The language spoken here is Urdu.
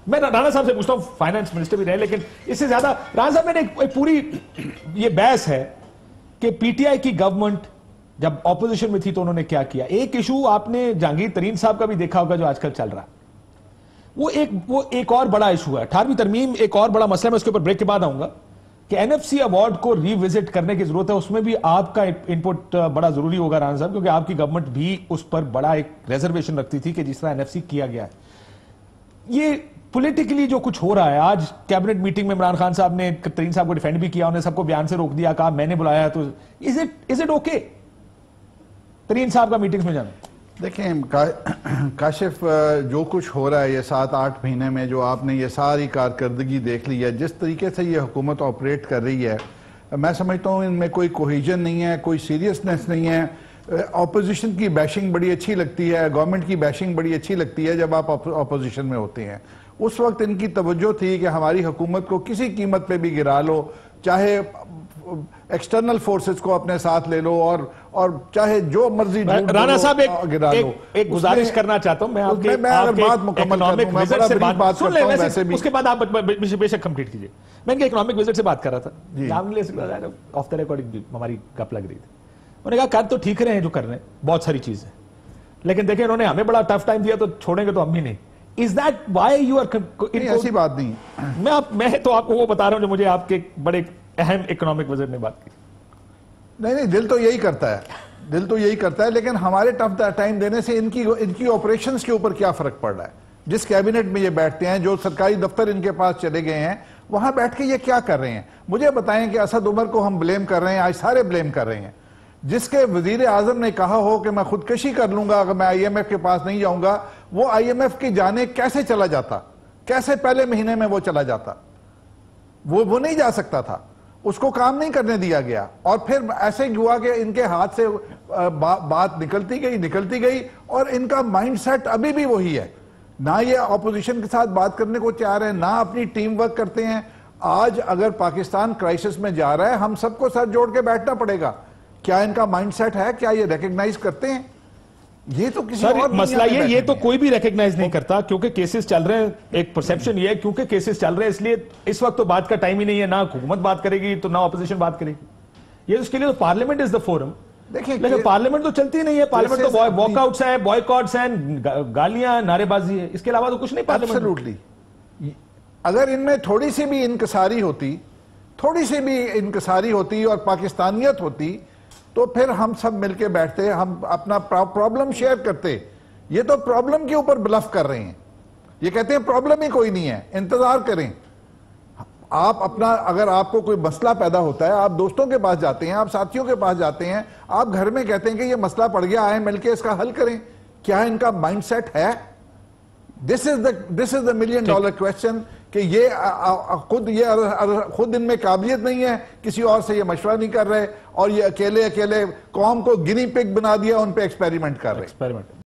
میں رانا صاحب سے پوچھتا ہوں, فائنانس منسٹر بھی رہے, لیکن اس سے زیادہ رانا صاحب میں نے ایک پوری یہ بحث ہے کہ پی ٹی آئی کی گورنمنٹ جب اپوزیشن میں تھی تو انہوں نے کیا کیا. ایک ایشو آپ نے جہانگیر ترین صاحب کا بھی دیکھا ہوگا جو آج کل چل رہا ہے, وہ ایک اور بڑا ایشو ہے 18ویں ترمیم, ایک اور بڑا مسئلہ. میں اس کے اوپر بریک کے بعد آؤں گا کہ این ایف سی ایوارڈ کو ری وزٹ کرنے کی ضرورت ہے. اس میں بھی آپ کا انپٹ بڑا ضروری ہوگا رانا صاحب, کیونکہ آپ کی گورنمنٹ بھی اس پر بڑا ایک ریزرویشن رکھتی تھی کہ جس طرح این ایف سی کیا گیا ہے. یہ پولیٹیکلی جو کچھ ہو رہا ہے, آج کیبنٹ میٹنگ میں عمران خان صاحب نے ترین صاحب کو ڈیفینڈ بھی کیا, انہیں سب کو بیان سے روک دیا, کہا میں نے بلایا ہے, تو از اٹ اوکے ترین صاحب کا میٹنگز میں جانا؟ دیکھیں کاشف, جو کچھ ہو رہا ہے یہ 7-8 مہینے میں, جو آپ نے یہ ساری کارکردگی دیکھ لی ہے, جس طریقے سے یہ حکومت آپریٹ کر رہی ہے, میں سمجھتا ہوں ان میں کوئی کوہیجن نہیں ہے, کوئی سیریسنس نہیں ہے. اپوزیشن کی بیشنگ بڑی اچھی لگتی ہے, گورنمنٹ کی بیشنگ بڑی اچھی لگتی ہے جب آپ اپوزیشن میں ہوتے ہیں. اس وقت ان کی توجہ تھی کہ ہماری حکومت کو کسی قیمت پہ بھی گرا لو, چاہے ایکسٹرنل فورسز کو اپنے ساتھ لے لو اور چاہے جو مرضی رانا صاحب ایک گزارش کرنا چاہتا ہوں, میں آپ کے بات مکمل کروں, میں بڑا بریف بات کرتا ہوں ویسے بھی, اس کے بعد آپ بے شک کمپلیٹ کیجئے. میں ان کے اکنامک وزٹ سے بات کر رہا تھا, آف دا ریکارڈنگ ہماری گپ لگ رہی تھی. انہوں نے کہا کر تو ٹھیک رہے ہیں جو کر رہے ہیں, بہت ساری چیزیں, لیکن دیکھیں انہوں نے ہمیں بڑا ٹف ٹائم دیا تو چھوڑیں گے تو ہم بھی نہیں. Is that why you are... ایسی بات نہیں. میں تو آپ کو وہ بتا رہا ہوں جو مجھے آپ کے بڑے اہم اکنامک وزیر نے بات کی. نہیں, دل تو یہی کرتا ہے, لیکن ہمارے ٹف ٹائم دینے سے ان کی آپریشنز کے اوپر کیا فرق پڑ رہا ہے. جس کیبنٹ میں یہ بیٹھتے ہیں, جو سرکاری دفتر ان کے پاس چلے گئے ہیں, وہاں بیٹھ کے یہ کیا کر رہے ہیں. مجھے بتائیں کہ اسد عمر کو ہم بلیم کر رہے ہیں, آج سارے بلیم کر رہے ہیں. جس کے وزیر اعظم نے کہا ہو کہ میں خودکشی کر لوں گا اگر میں آئی ایم ایف کے پاس نہیں جاؤں گا, وہ آئی ایم ایف کی جانے کیسے چلا جاتا, کیسے پہلے مہینے میں وہ چلا جاتا. وہ نہیں جا سکتا تھا, اس کو کام نہیں کرنے دیا گیا, اور پھر ایسے ہوا کہ ان کے ہاتھ سے بات نکلتی گئی اور ان کا مائنڈ سیٹ ابھی بھی وہی ہے. نہ یہ اپوزیشن کے ساتھ بات کرنے کو تیار ہیں, نہ اپنی ٹیم ورک کرتے ہیں. آج اگر پاکستان کرائسس میں جا رہا ہے, ہم سب کو سر جوڑ کے بیٹھنا پڑے گا. کیا ان کا مائنڈ سیٹ ہے, کیا یہ ریکگنائز کرتے ہیں؟ یہ تو کسی اور مسئلہ یہ تو کوئی بھی ریکگنائز نہیں کرتا, کیونکہ کیسز چل رہے ہیں. ایک پرسیپشن یہ ہے کیونکہ کیسز چل رہے ہیں, اس لیے اس وقت تو بات کا ٹائم ہی نہیں ہے, نہ حکومت بات کرے گی تو نہ اپوزیشن بات کرے گی. یہ اس کے لیے تو پارلیمنٹ از دا فورم. لیکن پارلیمنٹ تو چلتی نہیں ہے, پارلیمنٹ تو واک آؤٹس ہیں, بوائیکاٹس ہیں, گالیاں, نعرے بازی ہے, اس کے علاوہ تو کچھ نہیں پارلیمنٹ. ایبسولوٹلی. اگر ان میں تھوڑی سی بھی انکساری ہوتی اور پاکستانیت ہوتی تو پھر ہم سب مل کے بیٹھتے, ہم اپنا پرابلم شیئر کرتے. یہ تو پرابلم کے اوپر بلف کر رہے ہیں. یہ کہتے ہیں پرابلم ہی کوئی نہیں ہے, انتظار کریں. آپ اپنا, اگر آپ کو کوئی مسئلہ پیدا ہوتا ہے, آپ دوستوں کے پاس جاتے ہیں, آپ ساتھیوں کے پاس جاتے ہیں, آپ گھر میں کہتے ہیں کہ یہ مسئلہ پڑ گیا, آئیں مل کے اس کا حل کریں. کیا ان کا مائنڈ سیٹ ہے؟ دس از دا $1 million question کہ یہ خود ان میں قابلیت نہیں ہے, کسی اور سے یہ مشورہ نہیں کر رہے, اور یہ اکیلے قوم کو گنی پگ بنا دیا, ان پہ ایکسپیریمنٹ کر رہے ہیں.